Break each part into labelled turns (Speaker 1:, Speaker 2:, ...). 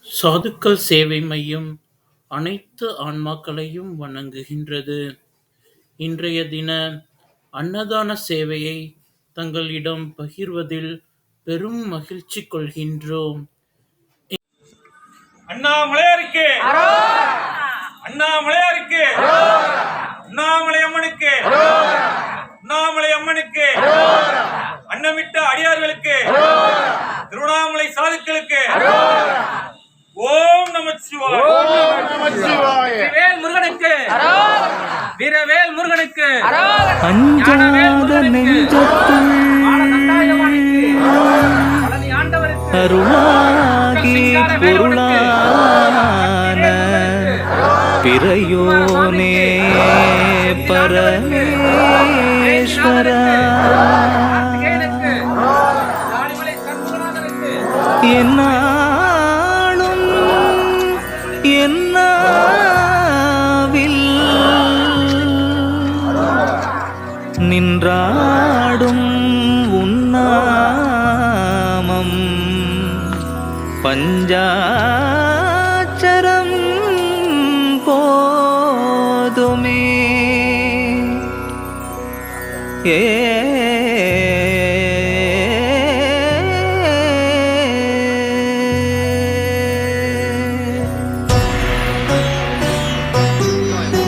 Speaker 1: சாதுக்கள் சேவை மையம் அனைத்து ஆன்மாக்களையும் வணங்குகின்றது. இன்றைய தின அன்னதான சேவையை தங்களிடம் பகிர்வதில் பெரும் மகிழ்ச்சி கொள்கின்றோம்.
Speaker 2: அண்ணாமலையாருக்கு அண்ணாமலையாருக்கு அண்ணாமலை அம்மனுக்கு அண்ணாமலை அம்மனுக்கு அன்னமிட்ட அடியார்களுக்கு திருவண்ணாமலை சாதுக்களுக்கு ஓம் நமச்சிவாய. முருகனுக்கு வீரவேல் முருகனுக்கு
Speaker 3: அஞ்சாத நெஞ்சத்துள் அருளாகி பொருளான பிறையோனே பரமேஸ்வரா என்னாலும் என்னாவில் நின்றாடும் உன்னாமம் பஞ்சாட்சரம் போதுமே.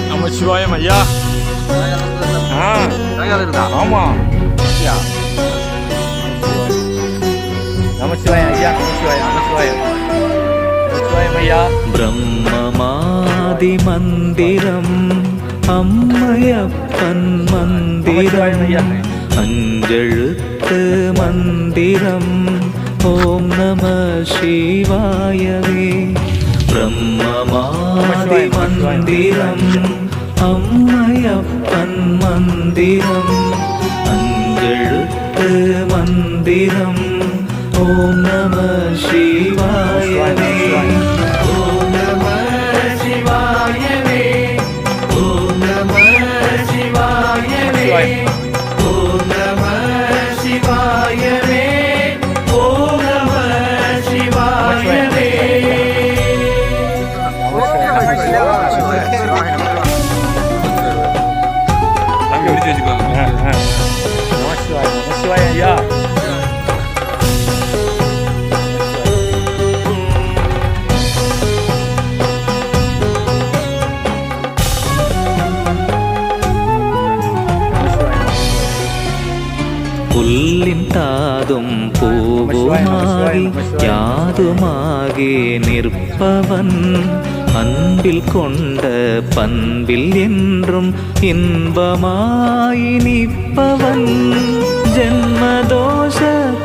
Speaker 2: நமச்சிவாயம் ஐயா. ஆமா நமச்சிவாய ஐயா. நமச்சிவாய நமச்சிவாய நமச்சிவாயம் ஐயா.
Speaker 3: பிரம்மமாதி மந்திரம் அம்மையப்பன் மந்திரம் அஞ்செழுத்து மந்திரம் ஓம் நம சிவாயவே. பிரம்மமாதி மந்திரம் அம்மையப்பன் மந்திரம் அஞ்செழுத்து மந்திரம் ஓம் நம சிவாயவே. ஓம் நம சிவாயவே. ஓம் நம சிவாயவே. ஓம் நம சிவாயவே. ஓம் நம சிவாயவே.
Speaker 2: நமச்சிவாய ஐயா.
Speaker 3: புல்லின் தாதும் பூவுமாகி யாதுமாகி நிற்பவன் அன்பில் கொண்ட பண்பில் என்றும் இன்பமாய் நிற்பவன் ஜென்மதோஷ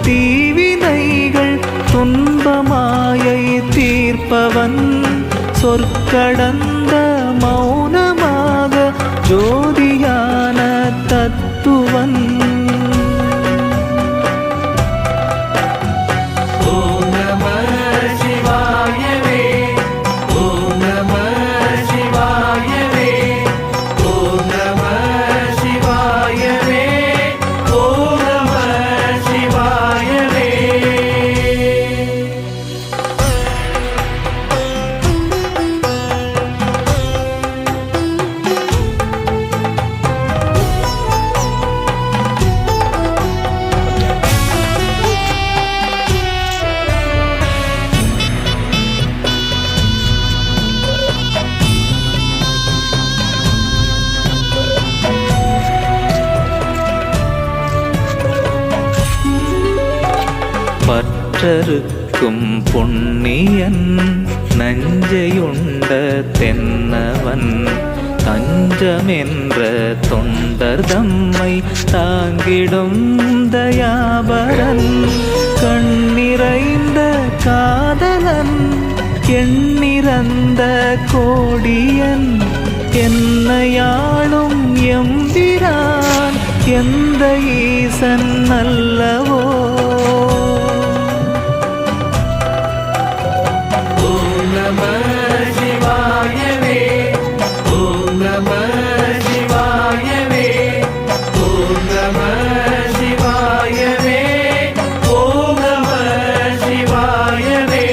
Speaker 3: தீவினைகள் துன்பமாயை தீர்ப்பவன் சொற்கடந்த மௌனமாக ஜோதியான தத்துவன் பற்றறுக்கும் பொன்னியன் நஞ்சையுண்ட தென்னவன் தஞ்சமென்ற தொண்டர் தம்மை தாங்கிடும் தயாபரன் கண்ணிறைந்த காதலன் எண்ணிறந்த கோடியன் என்னையாளும் எம்பிரான் எந்த ஈசன் அல்லவோ. ஓம் நம சிவாயவே. ஓம் நம சிவாயவே. ஓம் நம சிவாயவே. ஓம் நம சிவாயவே.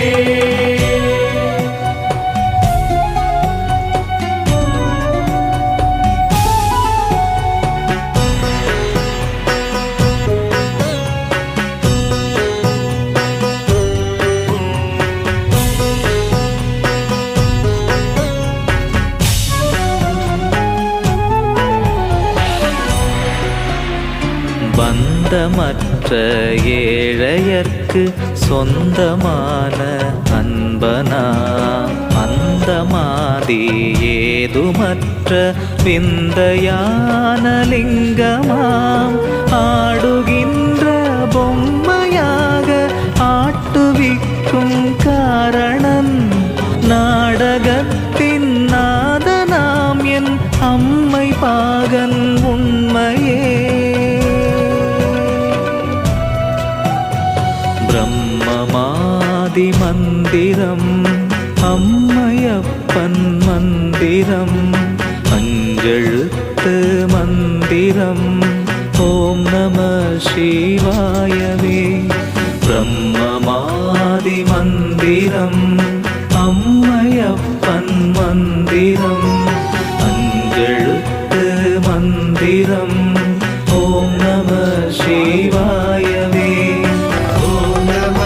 Speaker 3: சொந்தமற்ற ஏழையர்க்கு சொந்தமான அன்பனா அந்தமாதி ஏதுமற்ற விந்தையான லிங்கமாம் ஆடுகின்ற பொம்மையாக ஆட்டுவிக்கும் காரணன் நாடகத்தின் நாதனாம் என் அம்மை பாகன் உண்மையே. பிரம்மமாதி மந்திரம் அம்மையப்பன் மந்திரம் அஞ்செழுத்து மந்திரம் ஓம் நம சிவாயவே. பிரம்மமாதி மந்திரம் அம்மையப்பன் மந்திரம் அஞ்செழுத்து மந்திரம் ஓம் நம சிவாயவே. ஓம் நம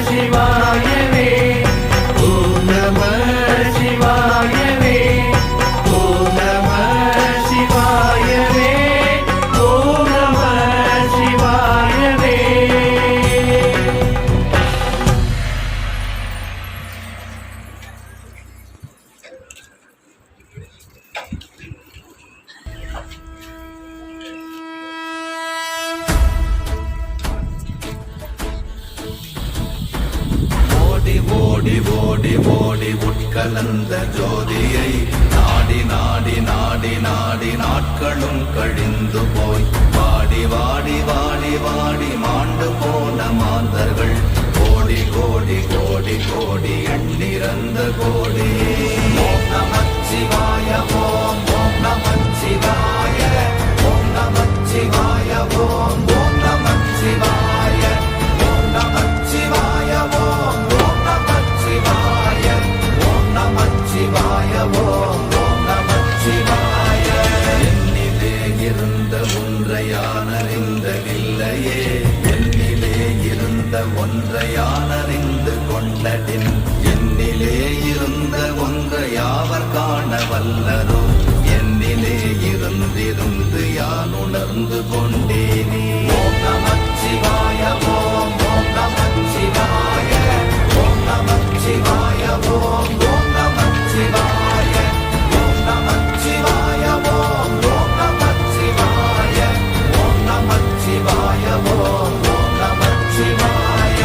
Speaker 3: சிவாயவே. ஓம் நம சிவாயவே. ஓம் நம சிவாயவே. ஓம் நம சிவாயவே.
Speaker 4: ஓடி ஓடி ஓடி ஓடி உட்கலந்த ஜோதியை நாடி நாடி நாடி நாடி நாட்களும் கழிந்து போய் வாடி வாடி வாடி வாடி மாண்டு போன மாந்தர்கள் கோடி கோடி கோடி கோடி எண்ணிறந்த கோடி. ஓம் நமச்சிவாய ஓம் ஓம் நமச்சிவாய ஓம் நமச்சிவாய ஓம் ஓம் நமச்சிவாய ஓம் நமச்சிவாய ஓம் ஓம் நமச்சிவாய ஓம் நமச்சிவாய ஓம் ஓம் நமச்சிவாய. என்னிலே இருந்த ஒன்றை யானறிந்ததில்லையே என்னிலே இருந்த ஒன்றை யானறிந்து கொண்டடின் என்னிலே இருந்த ஒன்றை யாவர் காண வல்லரோ என்னிலே இருந்திருந்து யான் உணர்ந்து கொண்டேனே. ஓம் நமச்சிவாய ஓம் ஓம் நமச்சிவாய ஓம் நமச்சிவாய ஓம் ஓம் நமச்சிவாய ஓம் நமச்சிவாய ஓம் ஓம் நமச்சிவாய ஓம் நமச்சிவாய ஓம் ஓம் நமச்சிவாய.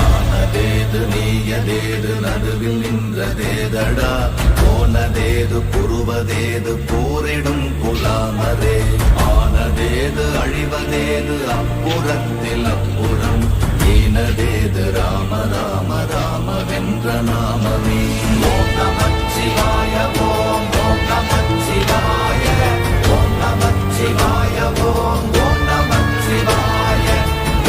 Speaker 4: ஆனதேது நீயதேது நடுவில் நின்றதேதடா போனதேது புருவதேது போரிடும் குலாமரே ஆனதேது அழிவதேது அப்புறத்தில் அப்புறம் ஈனதேது ராம ராம ராம வென்ற நாமமே. ஓம் நமச்சிவாய ஓம் ஓம் நமச்சிவாய ஓம் நமச்சிவாய ஓம் ஓம் நமச்சிவாய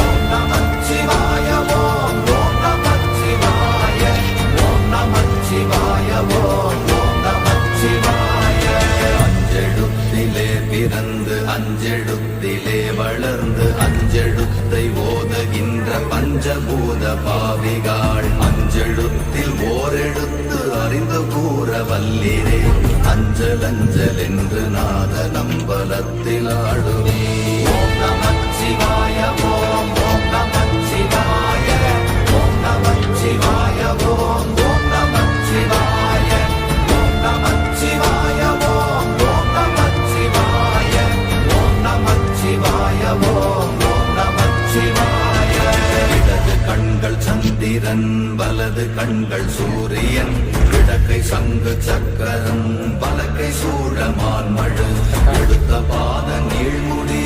Speaker 4: ஓம் நமச்சிவாய ஓம் ஓம் நமச்சிவாய ஓம் நமச்சிவாய ஓம் ஓம் நமச்சிவாய. அஞ்செழுத்திலே பிறந்து அஞ்செழுத்திலே வளர்ந்து அஞ்செழுத்தை ஓதுகின்ற பஞ்சபூத பாவிகாள் அஞ்செழுத்தில் ஓரெழுத்து அறிந்து கூற வல்லிரே அஞ்சல் அஞ்சல் என்று நாத நம்பலத்தில் ஆடுவே. ஓம் நமச்சிவாய ஓம் ஓம் நமச்சிவாய ஓம் நமச்சிவாய ஓம் ஓம் நமச்சிவாய ஓம் நமச்சிவாய ஓம் ஓம் நமச்சிவாய ஓம் நமச்சிவாய ஓம் ஓம் நமச்சிவாய. இடது கண்கள் சந்திரன் வலது கண்கள் சூரியன் கிழக்கை சங்கு சக்கரம் பலக்கை சூழமான் மழு எடுத்த பாத நீழ்முடி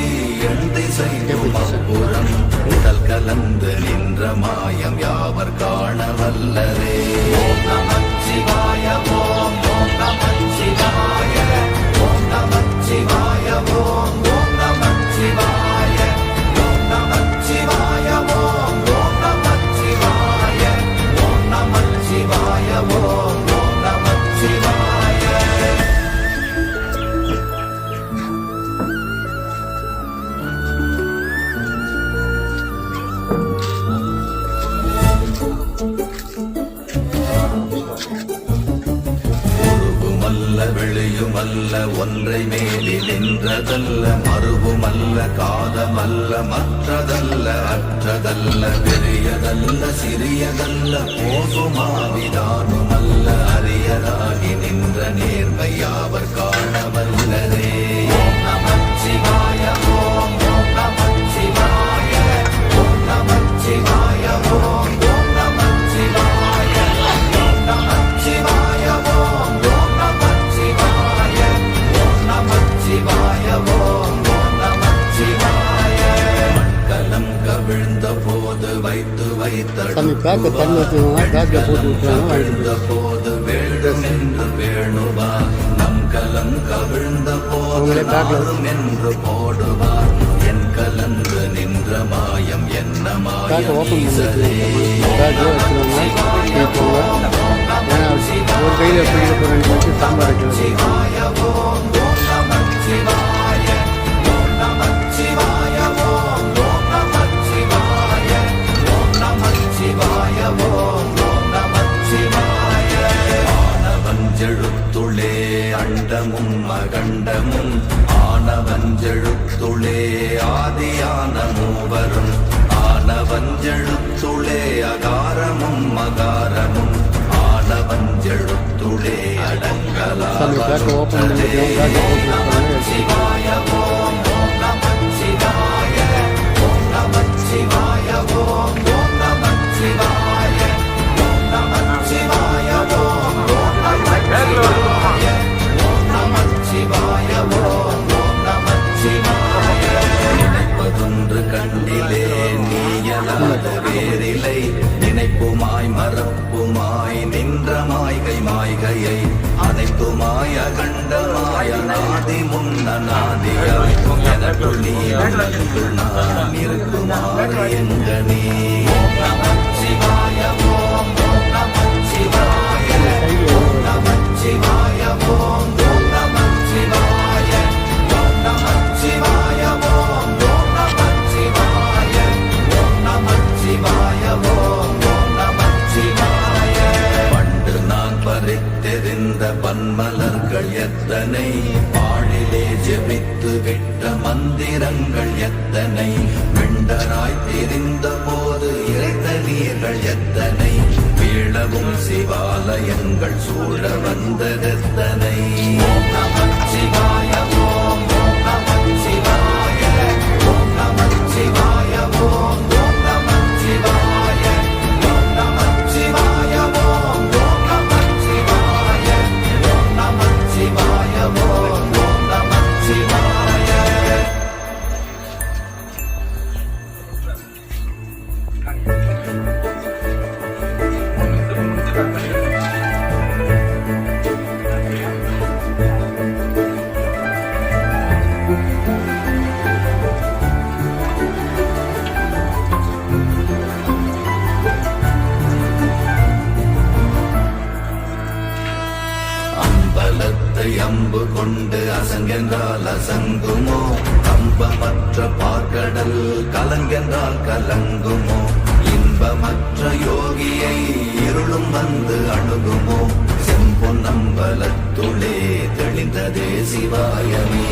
Speaker 4: எண்டி செய்யும் அப்புறம் உடல் கலந்து நின்ற மாயம் யாவர் காண வல்லரே. ஓம் நமச்சிவாய ஓம் ஓம் நமச்சிவாய ஓம் நமச்சிவாய ஓம் ஓம் நமச்சிவாய ஓம் நமச்சிவாய ஓம் ஓம் நமச்சிவாய ஓம் நமச்சிவாய ஓம் ஓம் நமச்சிவாய. உருவு மல்ல வெளியுமல்ல ஒன்றை மேலி நின்றதல்ல மறுவுமல்ல காதமல்ல மற்றதல்ல அற்றதல்ல பெரியதல்ல சிறியதல்ல போகுமாவிதானுமல்ல அரியதாகி நின்ற நேர்மையாவர் காணவல்லரே. ஓம் நமச்சிவாய ஓம் ஓம் நமச்சிவாய ஓம் நமச்சிவாய ஓம் ஓம் நமச்சிவாய ஓம் நமச்சிவாய ஓம் ஓம் நமச்சிவாய ஓம் நமச்சிவாய ஓம் ஓம் நமச்சிவாய. மட்கலம் கவிழ்ந்த போது வைத்து வைத்த போது வேணும் என்று வேணுவார் நம் கலம் கவிழ்ந்த போது நாளும் என்று போடுவார் என் கலந்து நின்ற மாயம் என்ன மாயம் ஈசரே. சிவாய ஓம் ஓம் நமச்சிவாய ஓம் நமச்சிவாய ஓம் ஓம் நமச்சிவாய ஓம் நமச்சிவாய ஓம் ஓம் நமச்சிவாய. ஆனவஞ்செழுத்துளே அண்டமும் அகண்டமும் ஆனவஞ்செழுத்துளே ஆதியான மூவரும் ஆனவஞ்செழுத்துளே அகாரமும் மகாரமும் ஆனவஞ்செழுத்துளே அடங்கலாவற்றே. சிவாய ஓம் ஓம் நமச்சிவாய ஓம் நமச்சிவாய ஓம் ஓம் நமச்சிவாய ஓம் நமச்சிவாய ஓம் ஓம் நமச்சிவாய ஓம் நமச்சிவாய ஓம் ஓம் நமச்சிவாய. நினைப்பதொன்று கண்டிலே நீயலாத வேறிலை நினைப்புமாய் மறப்புமாய் நின்ற மாய்கை மாய்கையை அனைத்துமாய் அகண்டமாய நாதி முன்ன நாதியாய் எனக்குள் நீ எனக்குள் நான் இருக்குமாறு எங்கனே. ஓம் நமச்சிவாய ஓம் ஓம் நமச்சிவாய ஓம் நமச்சிவாய ஓம் ஓம் நமச்சிவாய ஓம் நமச்சிவாய ஓம் ஓம் நமச்சிவாய ஓம் நமச்சிவாய ஓம் ஓம் நமச்சிவாய. பண்டு நான் பறித்தெறிந்த பன்மலர்கள் எத்தனை பாழிலே ஜெபித்து விட்ட மந்திரங்கள் எத்தனை விண்டராய் தெரிந்த போது இறைத்த நீர்கள் எத்தனை வீழவும் சிவாலயங்கள் சூழ வந்ததெத்தனை. ஓம் நமச்சிவாய ஓம் ஓம் நமச்சிவாய ஓம் நமச்சிவாய ஓம் ஓம் நமச்சிவாய ஓம் நமச்சிவாய ஓம் ஓம் நமச்சிவாய ஓம் நமச்சிவாய ஓம் ஓம் நமச்சிவாய. அம்பலத்தை அம்பு கொண்டு அசங்கென்றால் அசங்குமோ கம்பமற்ற பார்க்கடல் கலங்கென்றால் கலங்குமோ இன்பமற்ற யோகியை இருளும் வந்து அணுகுமோ செம்பொன்னம்பலத்துளே தெளிந்ததே சிவாயமே.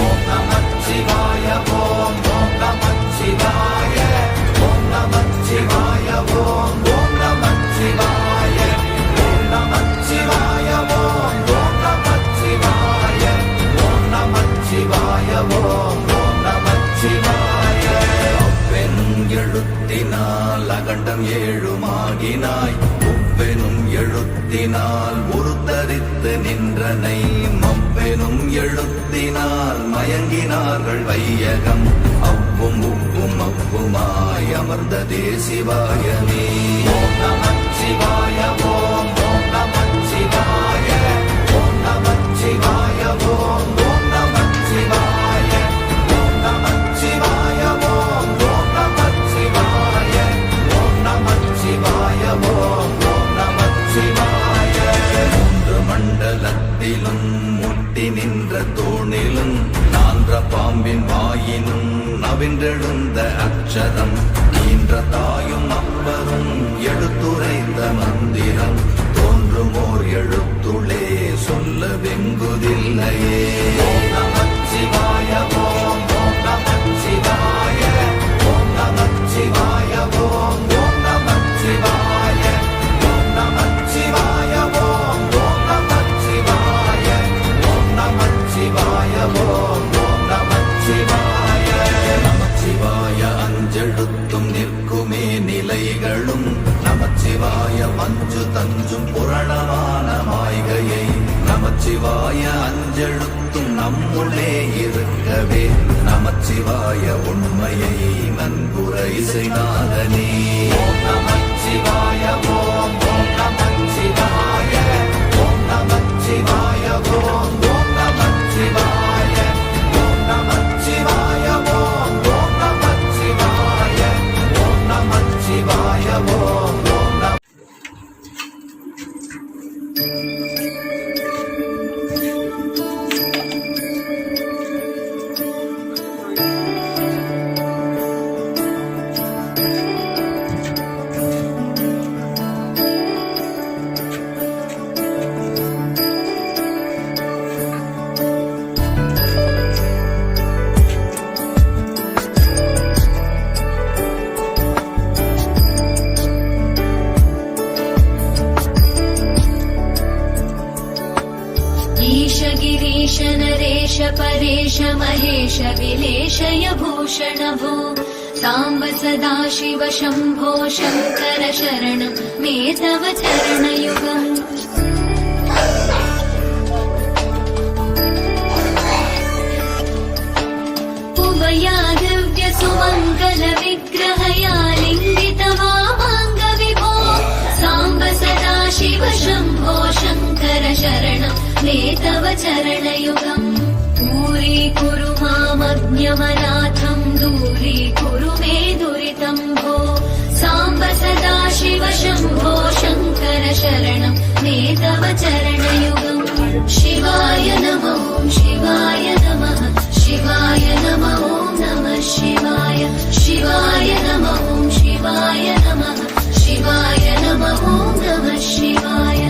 Speaker 4: ஓம் நமச்சிவாய ஓம் ஓம் நமச்சிவாய ஓம் நமச்சிவாய ஓம் ஓம் நமச்சிவாய ஓம் நமச்சிவாய ஓம் ஓம் நமச்சிவாய ஓம் நமச்சிவாய ஓம் ஓம் நமச்சிவாய. அவ்வெனும் எழுத்தினால் அகண்டம் ஏழுமாகினாய் ஒவ்வெனும் எழுத்தினால் உருத்தரித்து நின்றனை மவ்வெனும் எழுத்தினால் மயங்கினார்கள் வையகம் அவ்வும் உவ்வும் அவ்வுமாய் அமர்ந்ததே சிவாயமே. ஓம் நமச்சிவாய ஓம் ஓம் நமச்சிவாய ஓம் நமச்சிவாய ஓம் ஓம் நமச்சிவாய ஓம் நமச்சிவாய ஓம் ஓம் நமச்சிவாய ஓம் நமச்சிவாய ஓம் ஓம் நமச்சிவாய. மூன்று மண்டலத்திலும் முட்டி நின்ற தூணிலும் நான்ற பாம்பின் வாயினும் நவின்றெழுந்த அக்ஷரம் ஈன்ற தாயும் அப்பரும் எழுத்துரைத்த மந்திரம் தோன்றுமோர் எழுத்துளே சொல்ல வெங்குதில்லையே. ஓம் நமச்சிவாய ஓம் ஓம் நமச்சிவாய ஓம் நமச்சிவாய ஓம் ஓம் நமச்சிவாய ஓம் நமச்சிவாய ஓம் ஓம் நமச்சிவாய ஓம் நமச்சிவாய ஓம் ஓம் நமச்சிவாய. நமச்சிவாய அஞ்செழுத்தும் நிற்குமே நிலைகளும் நமச்சிவாய மஞ்சு தஞ்சும் புரணமான மாய்கையை நமச்சிவாய அஞ்செழுத்தும் நம்முள்ளே இருக்கவே நமச்சிவாய உண்மையை நன்குரை செய்தாதனே. ஓம் நமச்சிவாய ஓம் ஓம் நமச்சிவாய ஓம் நமச்சிவாய ஓம் ஓம் நமச்சிவாய ஓம் நமச்சிவாய ஓம் ஓம் நமச்சிவாய ஓம் நமச்சிவாய ஓம் ஓம் நம.
Speaker 5: ईश गिरीश नरेश परेश महेश विलेशय भूषण भो साम्ब सदा शिव शम्भो शङ्कर शरणं मे तव चरणयुगम्. उमया दिव्य सुमङ्गल विग्रहया लिङ्गित वामाङ्ग विभो साम्ब सदा शिव शम्भो शङ्कर शरणं मे तव चरणयुगम्. दूरीकुरु मामज्ञमनाथं दूरीकुरु मे दुरितं भो साम्ब सदा शिव शम्भो शङ्कर शरणं मे तव चरणयुगम्. शिवाय नमः शिवाय नमः शिवाय नमः नमः शिवाय शिवाय नमः शिवाय नमः शिवाय नमः नमः शिवाय.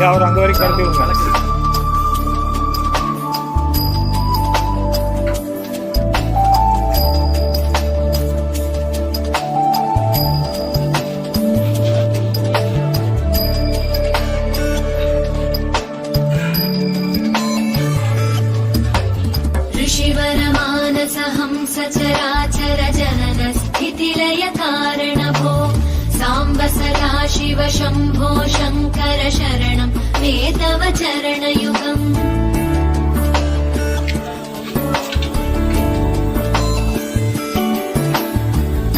Speaker 2: அவர் அங்க வரைக்கும் கடத்தி விடுங்க.
Speaker 5: ऋषिवरमानस हंस चराचर जनन स्थितिलय कारण भो साम्ब सदा शिव शम्भो शङ्कर शरणं मे तव चरणयुगम्.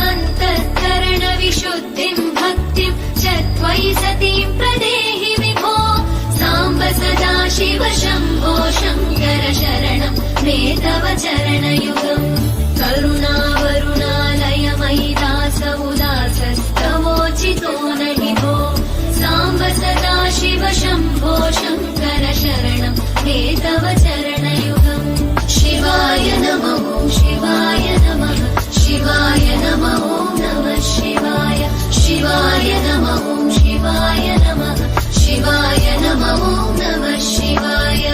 Speaker 5: अन्तःकरण विशुद्धिं भक्तिं च त्वयि सतीं प्रदेहि विभो साम्ब सदा शिव शम्भो शङ्कर शरणं मे तव चरणयुगम्. करुणावरुणालय मयि दास उदासस्तवोचितो नहि भो साम्ब सदा शिव शम्भो शङ्कर शरणं मे तव चरणयुगम्. शिवाय नमः शिवाय नमः शिवाय नमः नमः शिवाय शिवाय नमः शिवाय नमः शिवाय नमः नमः शिवाय.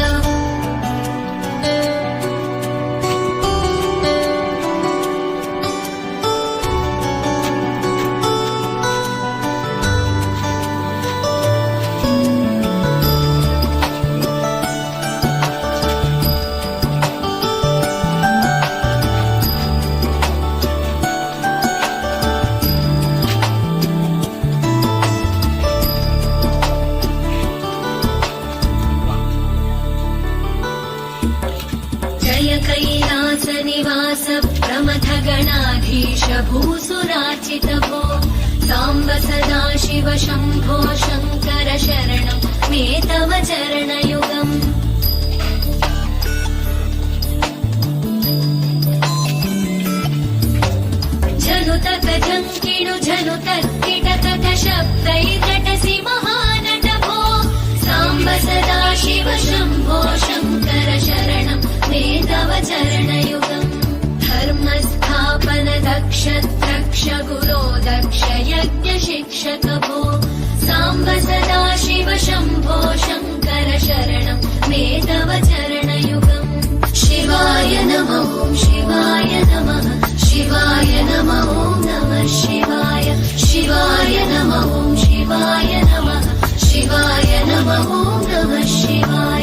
Speaker 5: कैलासनिवास प्रमथगणाधीश भूसुरार्चित भो साम्ब सदा शिव शम्भो शङ्कर शरणं मे तव चरणयुगम्. जनुतक जङ्किणु जनुतत्किटकट शब्दैर्नटसि महानट भो साम्ब सदा शिव शम्भो शङ्कर शरणं मे तव नमः शिवाय नमः ॐ नमः शिवाय शिवाय नमः ॐ शिवाय नमः शिवाय नमः ॐ नमः शिवाय